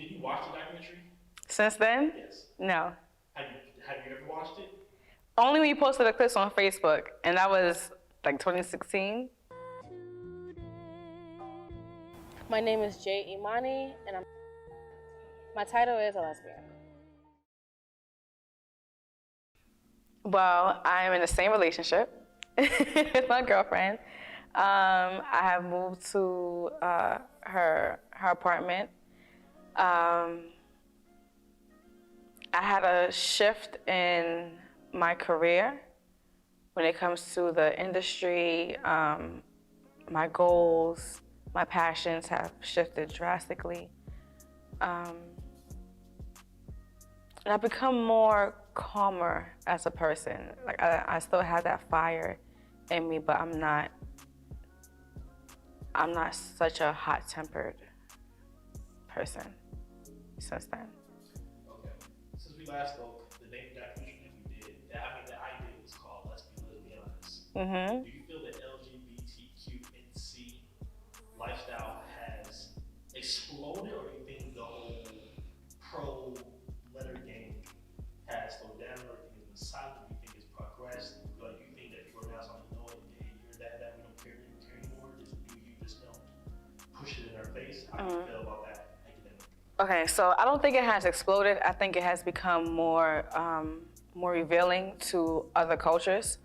Did you watch the documentary? Since then? Yes. No. Have you ever watched it? Only when you posted the clips on Facebook, and that was like 2016. My name is Jae Imani, and my title is a lesbian. Well, I'm in the same relationship with my girlfriend. I have moved to her apartment. I had a shift in my career when it comes to the industry. My goals, my passions have shifted drastically. And I've become more calmer as a person. Like I still have that fire in me, but I'm not such a hot-tempered person since then. Okay. Since we last spoke, the name of that documentary that you did, that I did was called Let's Be Honest. Mm-hmm. Do you feel that LGBTQNC lifestyle has exploded, or do you think the whole pro-letter game has slowed down, or do you think it's been silent? Do you think it's progressed? Like, do you think that people are now starting to know that, hey, you're that we don't care anymore? Just do you, just don't push it in our face? How do you feel about that? Okay, so I don't think it has exploded. I think it has become more revealing to other cultures.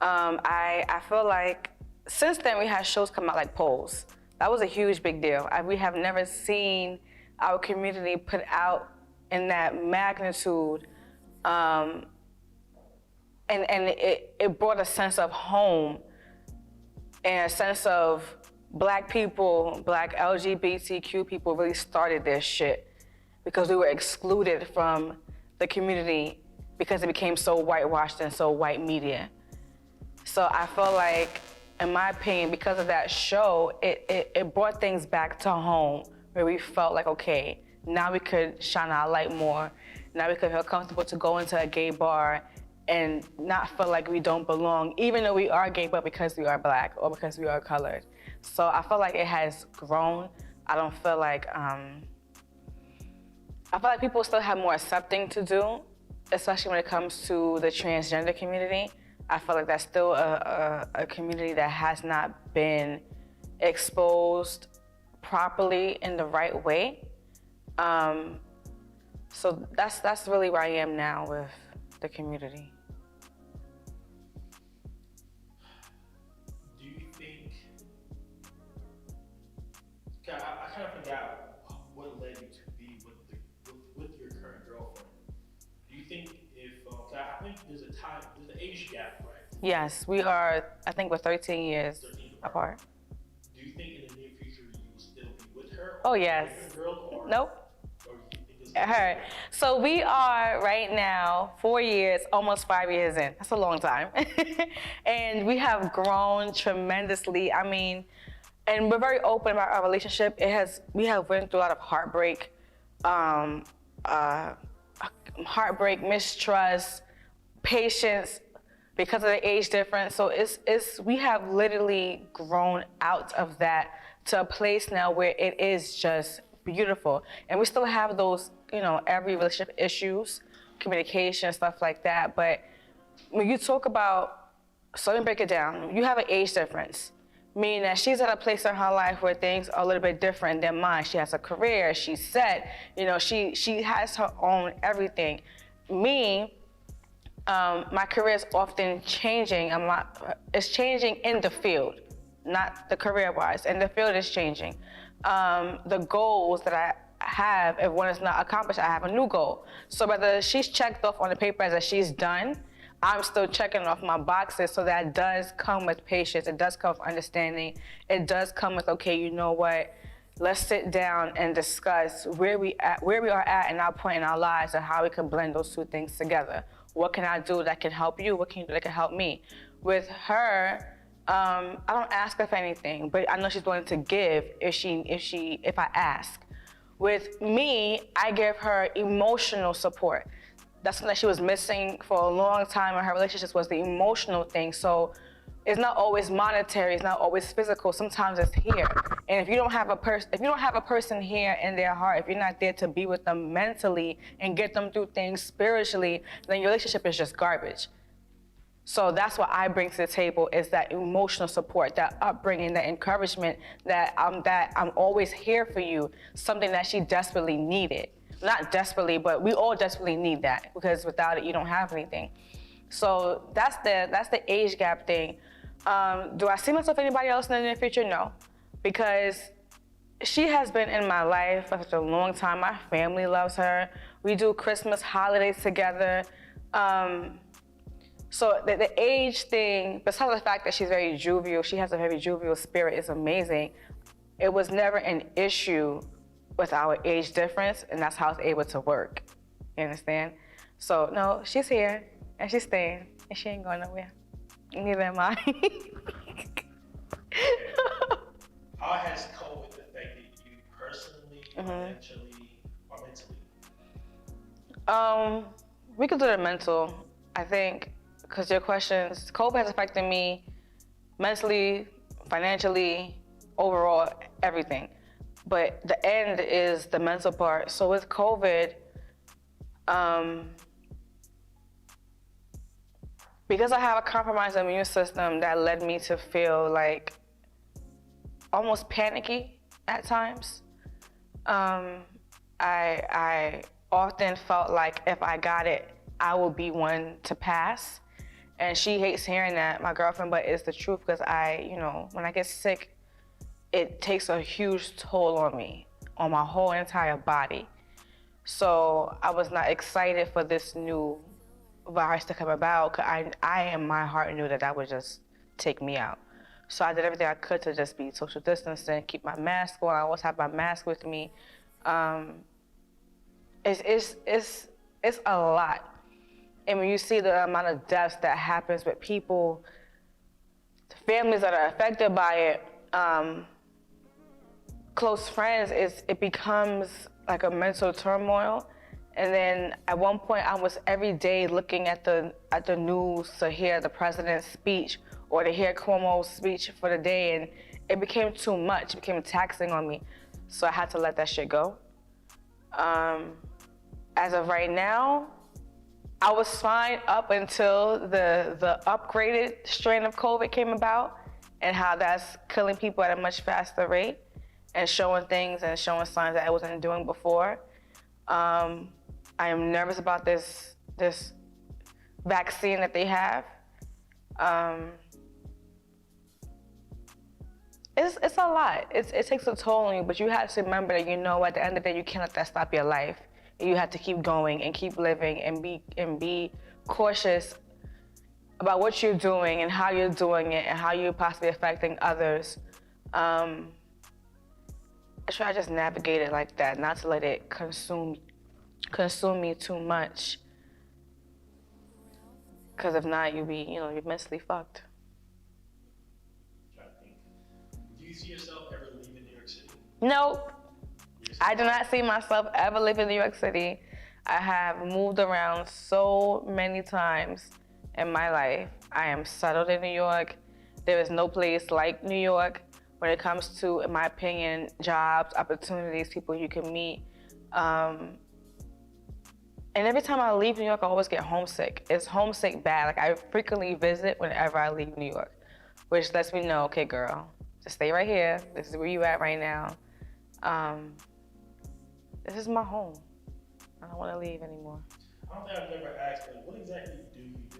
I feel like since then we had shows come out like Polls. That was a huge big deal. We have never seen our community put out in that magnitude, and it brought a sense of home and a sense of Black people, Black LGBTQ people really started this shit because we were excluded from the community because it became so whitewashed and so white media. So I feel like, in my opinion, because of that show, it brought things back to home where we felt like, okay, now we could shine our light more. Now we could feel comfortable to go into a gay bar and not feel like we don't belong, even though we are gay, but because we are Black or because we are colored. So I feel like it has grown. I don't feel like, I feel like people still have more accepting to do, especially when it comes to the transgender community. I feel like that's still a community that has not been exposed properly in the right way. So that's really where I am now with the community. Do you think, I kind of forgot what led you to be with your current girlfriend. Do you think I think there's an age gap, right? Yes, we are, I think we're 13 years apart. Do you think in the near future you will still be with her? Oh, yes. Girl, or, nope. Or you think it's Her. So we are right now 4 years, almost 5 years in. That's a long time. And we have grown tremendously. I mean, and we're very open about our relationship. We have went through a lot of heartbreak, mistrust, patience, because of the age difference. So we have literally grown out of that to a place now where it is just beautiful. And we still have those, every relationship issues, communication, stuff like that. But when you talk about, so let me break it down. You have an age difference, meaning that she's at a place in her life where things are a little bit different than mine. She has a career, she's set, she has her own everything. Me, my career is often changing. It's changing in the field, not the career-wise. And the field is changing. The goals that I have, if one is not accomplished, I have a new goal. So whether she's checked off on the paper as that she's done, I'm still checking off my boxes. So that does come with patience. It does come with understanding. It does come with, okay, you know what? Let's sit down and discuss where we are at in our point in our lives and how we can blend those two things together. What can I do that can help you? What can you do that can help me? With her, I don't ask her for anything, but I know she's willing to give if I ask. With me, I give her emotional support. That's something that she was missing for a long time in her relationships, was the emotional thing. So it's not always monetary, it's not always physical. Sometimes it's here. And if you don't have a person here in their heart, if you're not there to be with them mentally and get them through things spiritually, then your relationship is just garbage. So that's what I bring to the table, is that emotional support, that upbringing, that encouragement, that I'm always here for you, something that she desperately needed. Not desperately, but we all desperately need that, because without it, you don't have anything. So that's the age gap thing. Do I see myself anybody else in the near future? No, because she has been in my life for such a long time. My family loves her. We do Christmas holidays together. So the age thing, besides the fact that she's very jovial, she has a very jovial spirit, is amazing. It was never an issue with our age difference, and that's how it's able to work. You understand? So no, she's here and she's staying, and she ain't going nowhere. Neither am I. How has COVID affected you personally, financially, or mentally? We could do the mental, I think, because your questions, COVID has affected me mentally, financially, overall, everything. But the end is the mental part. So with COVID, because I have a compromised immune system, that led me to feel like almost panicky at times. I often felt like if I got it, I will be one to pass. And she hates hearing that, my girlfriend, but it's the truth, because when I get sick, it takes a huge toll on me, on my whole entire body. So I was not excited for this new virus to come about, because I in my heart knew that would just take me out. So I did everything I could to just be social distancing, keep my mask on. I always have my mask with me. It's a lot. And when you see the amount of deaths that happens with people, families that are affected by it, close friends, it becomes like a mental turmoil. And then at one point, I was every day looking at the news to hear the president's speech or to hear Cuomo's speech for the day, and it became too much. It became taxing on me, so I had to let that shit go. As of right now, I was fine up until the upgraded strain of COVID came about, and how that's killing people at a much faster rate and showing things and showing signs that I wasn't doing before. I am nervous about this vaccine that they have. It's a lot. It takes a toll on you, but you have to remember that, at the end of the day, you can't let that stop your life. You have to keep going and keep living and be cautious about what you're doing and how you're doing it and how you're possibly affecting others. I try to just navigate it like that, not to let it consume me too much. Because if not, you're mentally fucked. Do you see yourself ever leaving New York City? Nope. I do not see myself ever living in New York City. I have moved around so many times in my life. I am settled in New York. There is no place like New York when it comes to, in my opinion, jobs, opportunities, people you can meet. And every time I leave New York, I always get homesick. It's homesick bad. Like, I frequently visit whenever I leave New York, which lets me know, okay, girl, just stay right here. This is where you at right now. This is my home. I don't want to leave anymore. I don't think I've ever asked, but what exactly do you do?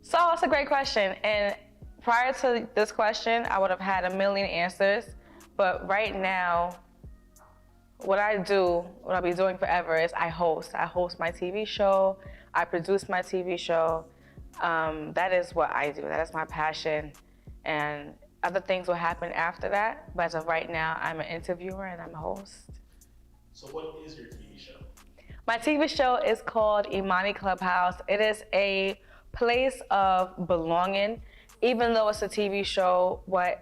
So that's a great question. And prior to this question, I would have had a million answers. But right now, what I'll be doing forever is I host. I host my TV show. I produce my TV show. That is what I do. That is my passion. And other things will happen after that. But as of right now, I'm an interviewer and I'm a host. So what is your TV show? My TV show is called Imani Clubhouse. It is a place of belonging. Even though it's a TV show, what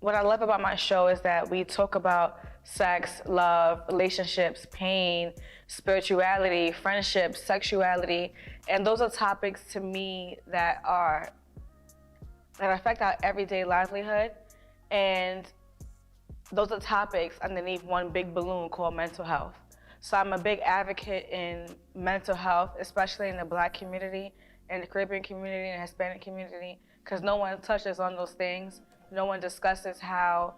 I love about my show is that we talk about sex, love, relationships, pain, spirituality, friendship, sexuality, and those are topics to me that are that affect our everyday livelihood. And those are topics underneath one big balloon called mental health. So I'm a big advocate in mental health, especially in the Black community, in the Caribbean community, and the Hispanic community, because no one touches on those things. No one discusses how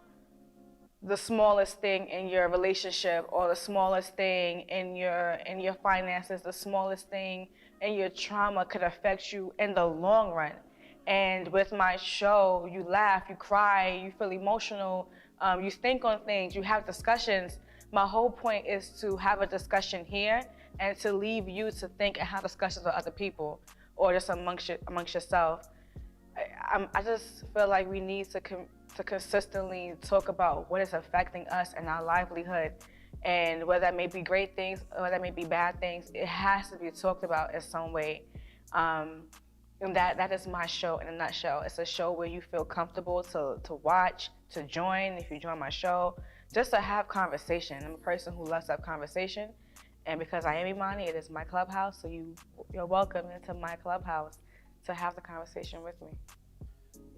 the smallest thing in your relationship, or the smallest thing in your finances, the smallest thing in your trauma could affect you in the long run. And with my show, you laugh, you cry, you feel emotional, you think on things, you have discussions. My whole point is to have a discussion here and to leave you to think and have discussions with other people, or just amongst yourself. I just feel like we need to consistently talk about what is affecting us and our livelihood, and whether that may be great things or whether that may be bad things, it has to be talked about in some way. And that is my show in a nutshell. It's a show where you feel comfortable to watch, to join if you join my show, just to have conversation. I'm a person who loves to have conversation, and because I am Imani, it is my clubhouse, so you're welcome into my clubhouse to have the conversation with me.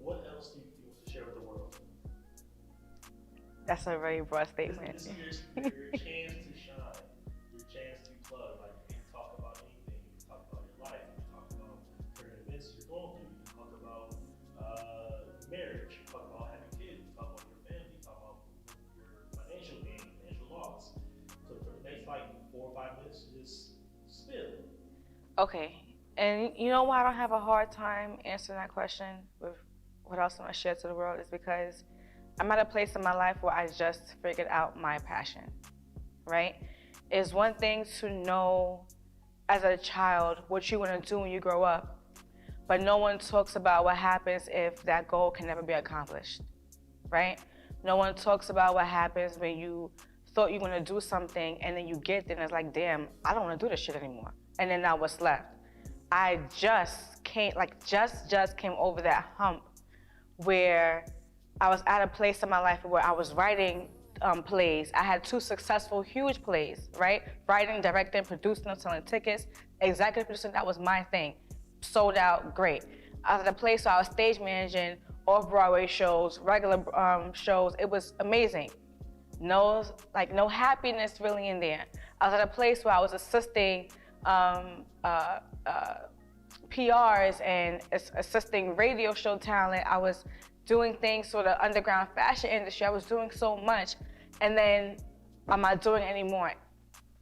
What else do you want to share with the world? That's a very broad statement. This is your chance to shine, your chance to plug. Like, you can talk about anything. You can talk about your life. You can talk about current events you're going through. You can talk about marriage. You can talk about having kids. You can talk about your family. You can talk about your financial gain, financial loss. So for the next like 4 or 5 minutes, just spill. Okay. And you know why I don't have a hard time answering that question with what else I want to share to the world, is because I'm at a place in my life where I just figured out my passion, right? It's one thing to know as a child what you want to do when you grow up, but no one talks about what happens if that goal can never be accomplished, right? No one talks about what happens when you thought you were going to do something and then you get there and it's like, damn, I don't want to do this shit anymore. And then now what's left? I just came over that hump where I was at a place in my life where I was writing plays. I had 2 successful, huge plays, right? Writing, directing, producing them, selling tickets, executive producing, that was my thing. Sold out, great. I was at a place where I was stage managing off-Broadway shows, regular shows. It was amazing. No happiness really in there. I was at a place where I was assisting PRs and assisting radio show talent. I was doing things for the underground fashion industry. I was doing so much, and then I'm not doing it anymore.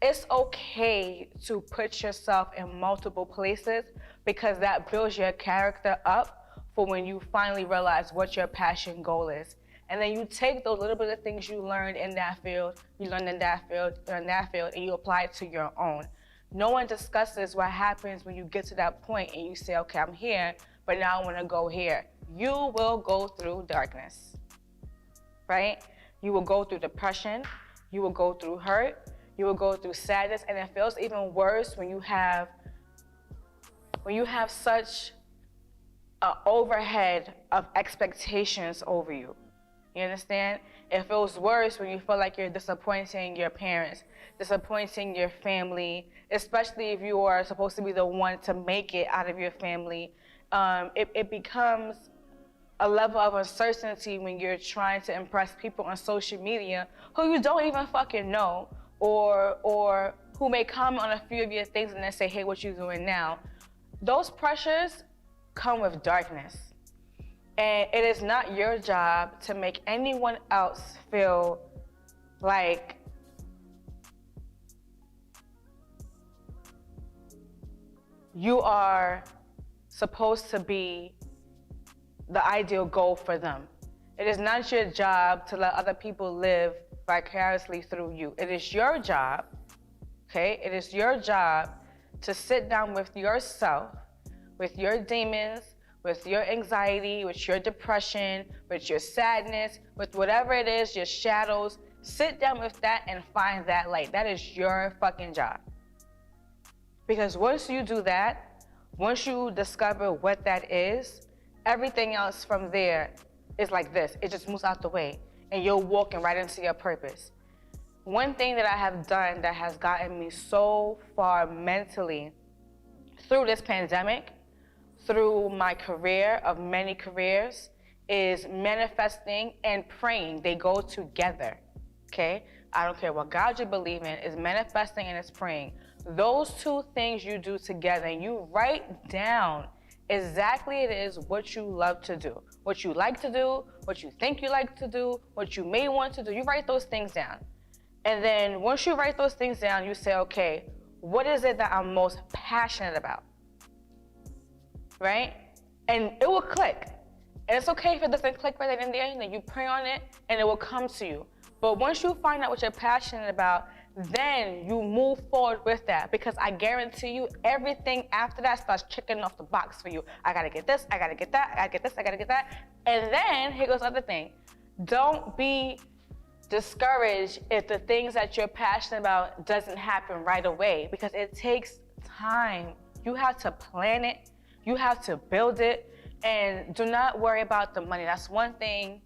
It's okay to put yourself in multiple places, because that builds your character up for when you finally realize what your passion goal is. And then you take those little bit of things you learned in that field, you learn in that field, and you apply it to your own. No one discusses what happens when you get to that point and you say, okay, I'm here, but now I want to go here. You will go through darkness, right? You will go through depression, you will go through hurt, you will go through sadness, and it feels even worse when you have such an overhead of expectations over you. You understand? It feels worse when you feel like you're disappointing your parents, disappointing your family, especially if you are supposed to be the one to make it out of your family. It becomes a level of uncertainty when you're trying to impress people on social media who you don't even fucking know, or who may comment on a few of your things and then say, hey, what you doing now? Those pressures come with darkness. And it is not your job to make anyone else feel like you are supposed to be the ideal goal for them. It is not your job to let other people live vicariously through you. It is your job, okay? It is your job to sit down with yourself, with your demons, with your anxiety, with your depression, with your sadness, with whatever it is, your shadows. Sit down with that and find that light. That is your fucking job. Because once you do that, once you discover what that is, everything else from there is like this. It just moves out the way, and you're walking right into your purpose. One thing that I have done that has gotten me so far mentally through this pandemic, through my career of many careers is manifesting and praying. They go together, okay? I don't care what God you believe in, is manifesting and is praying. Those two things you do together, and you write down exactly it is what you love to do, what you like to do, what you think you like to do, what you may want to do. You write those things down. And then once you write those things down, you say, okay, what is it that I'm most passionate about? Right? And it will click. And it's okay if it doesn't click right then and there, then you pray on it and it will come to you. But once you find out what you're passionate about, then you move forward with that, because I guarantee you everything after that starts checking off the box for you. I gotta get this, I gotta get that, I gotta get this, I gotta get that. And then here goes the other thing. Don't be discouraged if the things that you're passionate about doesn't happen right away, because it takes time. You have to plan it, you have to build it, and do not worry about the money. That's one thing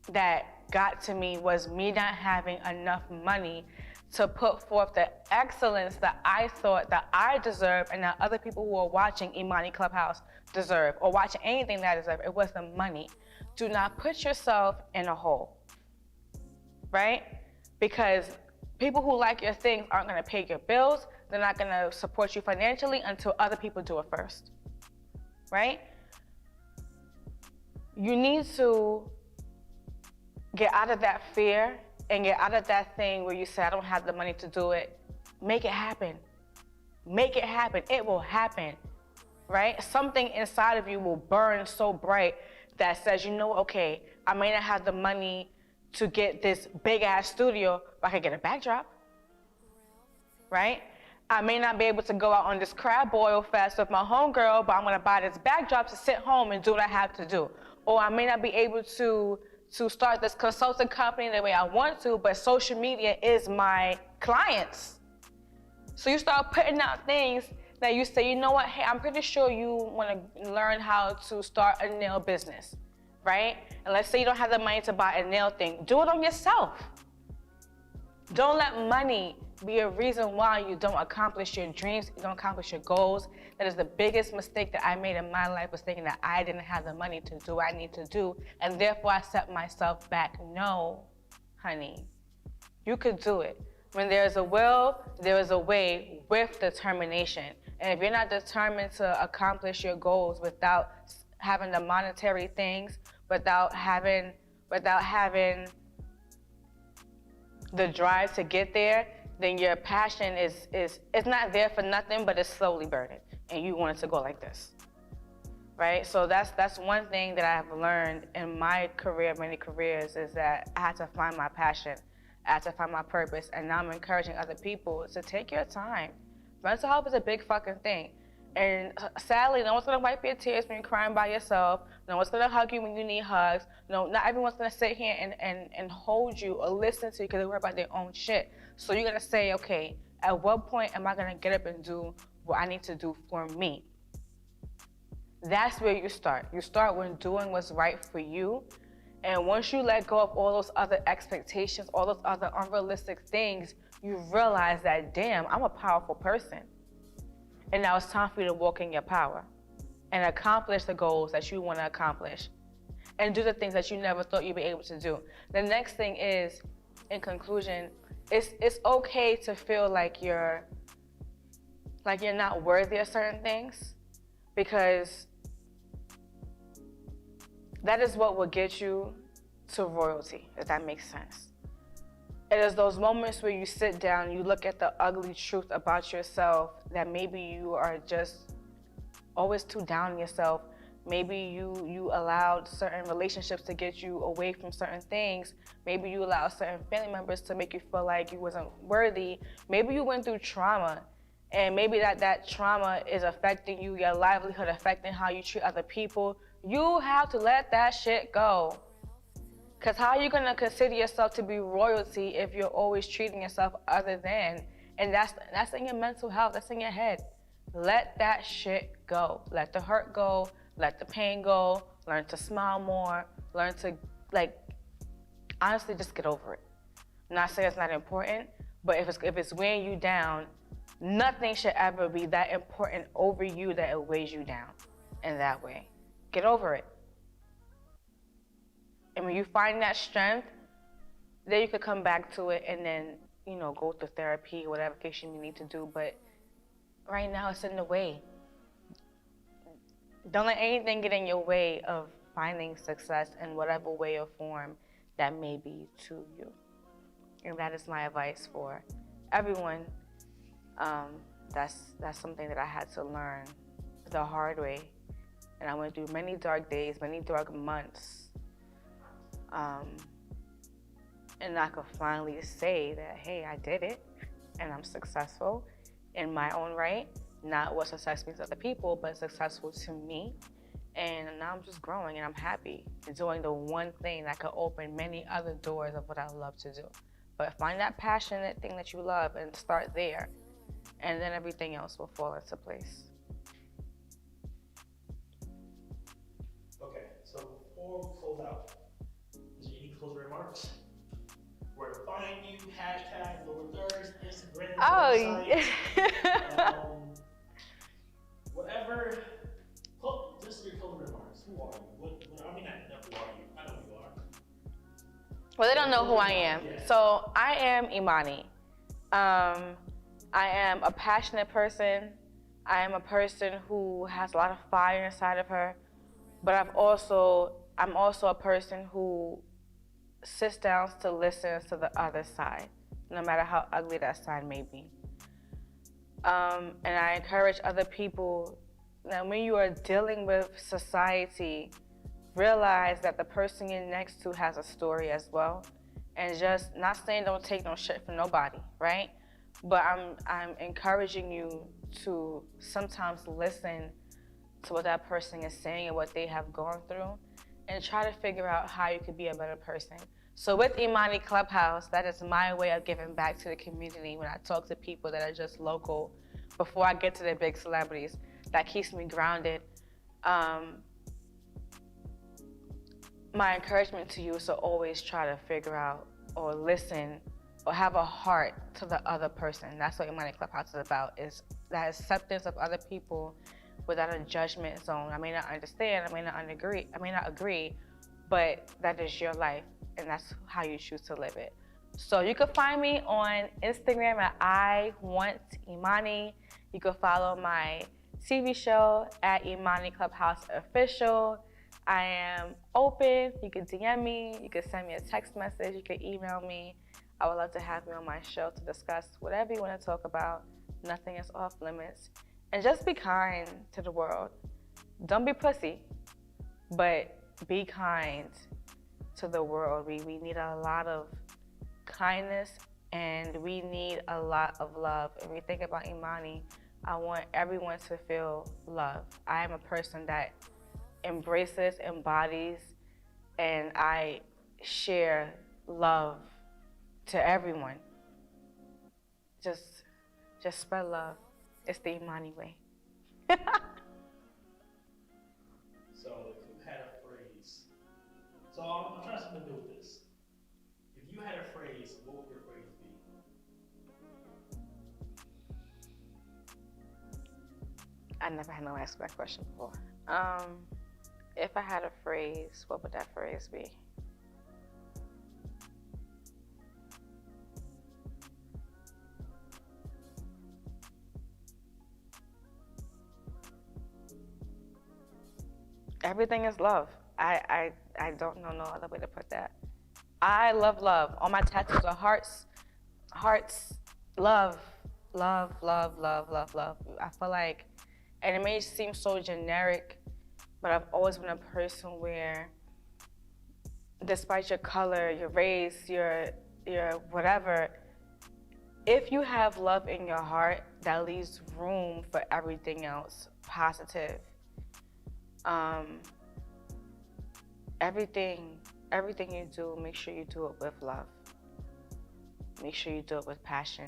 that got to me, was me not having enough money to put forth the excellence that I thought that I deserved and that other people who are watching Imani Clubhouse deserve, or watching anything that I deserve. It was the money. Do not put yourself in a hole, right? Because people who like your things aren't gonna pay your bills. They're not gonna support you financially until other people do it first, right? You need to get out of that fear and get out of that thing where you say, I don't have the money to do it. Make it happen. Make it happen. It will happen, right? Something inside of you will burn so bright that says, you know, okay, I may not have the money to get this big ass studio, but I can get a backdrop, right? I may not be able to go out on this crab boil fest with my homegirl, but I'm gonna buy this backdrop to sit home and do what I have to do. Or I may not be able to start this consulting company the way I want to, but social media is my clients. So you start putting out things that you say, you know what, hey, I'm pretty sure you wanna learn how to start a nail business, right? And let's say you don't have the money to buy a nail thing. Do it on yourself. Don't let money be a reason why you don't accomplish your dreams, you don't accomplish your goals. That is the biggest mistake that I made in my life, was thinking that I didn't have the money to do what I need to do, and therefore I set myself back. No, honey, you could do it. When there's a will, there is a way, with determination. And if you're not determined to accomplish your goals without having the monetary things, without having the drive to get there, then your passion is it's not there for nothing, but it's slowly burning, and you want it to go like this, right? So that's one thing that I've learned in my career, many careers, is that I had to find my passion, I had to find my purpose, and now I'm encouraging other people to take your time. Mental health is a big fucking thing. And sadly, no one's gonna wipe your tears when you're crying by yourself. No one's gonna hug you when you need hugs. No, not everyone's gonna sit here and hold you or listen to you because they worry about their own shit. So you're gonna say, okay, at what point am I gonna get up and do what I need to do for me? That's where you start. You start when doing what's right for you. And once you let go of all those other expectations, all those other unrealistic things, you realize that, damn, I'm a powerful person. And now it's time for you to walk in your power and accomplish the goals that you want to accomplish and do the things that you never thought you'd be able to do. The next thing is, in conclusion, it's okay to feel like you're not worthy of certain things, because that is what will get you to royalty, if that makes sense. It is those moments where you sit down, you look at the ugly truth about yourself, that maybe you are just always too down on yourself. Maybe you allowed certain relationships to get you away from certain things. Maybe you allowed certain family members to make you feel like you wasn't worthy. Maybe you went through trauma, and maybe that trauma is affecting you, your livelihood, affecting how you treat other people. You have to let that shit go. Because how are you going to consider yourself to be royalty if you're always treating yourself other than? And that's in your mental health, that's in your head. Let that shit go. Let the hurt go, let the pain go, learn to smile more, learn to, honestly, just get over it. I'm not saying it's not important, but if it's weighing you down, nothing should ever be that important over you that it weighs you down. in that way. Get over it. And when you find that strength, then you could come back to it and then, go through therapy, whatever case you need to do. But right now, it's in the way. Don't let anything get in your way of finding success in whatever way or form that may be to you. And that is my advice for everyone. That's something that I had to learn the hard way. And I went through many dark days, many dark months. And I could finally say that, hey, I did it, and I'm successful in my own right. Not what success means to other people, but successful to me. And now I'm just growing, and I'm happy doing the one thing that could open many other doors of what I love to do. But find that passionate thing that you love and start there, and then everything else will fall into place. Okay, so before we close out, is there any closing remarks? Where to find you, hashtag Lower Thirds, Instagram, website, whatever. Just your closing remarks. Who are you? I mean, not who are you? I know who you are. Well, they don't know who I am. Yeah. So I am Imani. I am a passionate person. I am a person who has a lot of fire inside of her. But I'm also a person who sits down to listen to the other side, no matter how ugly that side may be. And I encourage other people that when you are dealing with society, realize that the person you're next to has a story as well. And just not saying don't take no shit from nobody, right? But I'm encouraging you to sometimes listen to what that person is saying and what they have gone through, and try to figure out how you could be a better person. So with Imani Clubhouse, that is my way of giving back to the community when I talk to people that are just local before I get to the big celebrities. That keeps me grounded. My encouragement to you is to always try to figure out or listen or have a heart to the other person. That's what Imani Clubhouse is about, is that acceptance of other people without a judgment zone. I may not understand, I may not agree, but that is your life, and that's how you choose to live it. So you can find me on Instagram at I Want Imani. You can follow my TV show at Imani Clubhouse Official. I am open. You can DM me. You can send me a text message. You can email me. I would love to have you on my show to discuss whatever you want to talk about. Nothing is off limits. And just be kind to the world. Don't be pussy, but be kind to the world. We need a lot of kindness, and we need a lot of love. And we think about Imani, I want everyone to feel love. I am a person that embraces, embodies, and I share love to everyone. Just spread love. It's the Imani way. So if you had a phrase, so I'm trying something to do with this. If you had a phrase, what would your phrase be? I never had no ask that question before. If I had a phrase, what would that phrase be? Everything is love. I don't know no other way to put that. I love love. All my tattoos are hearts, love, love, love, love, love, love. I feel like, and it may seem so generic, but I've always been a person where, despite your color, your race, your whatever, if you have love in your heart, that leaves room for everything else positive. Everything you do, make sure you do it with love. Make sure you do it with passion.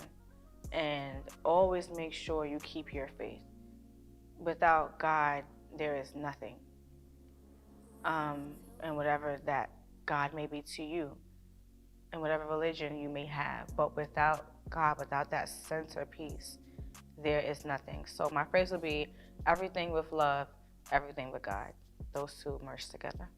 And always make sure you keep your faith. Without God, there is nothing. And whatever that God may be to you, and whatever religion you may have, but without God, without that centerpiece, there is nothing. So my phrase would be everything with love, everything but God. Those two merged together.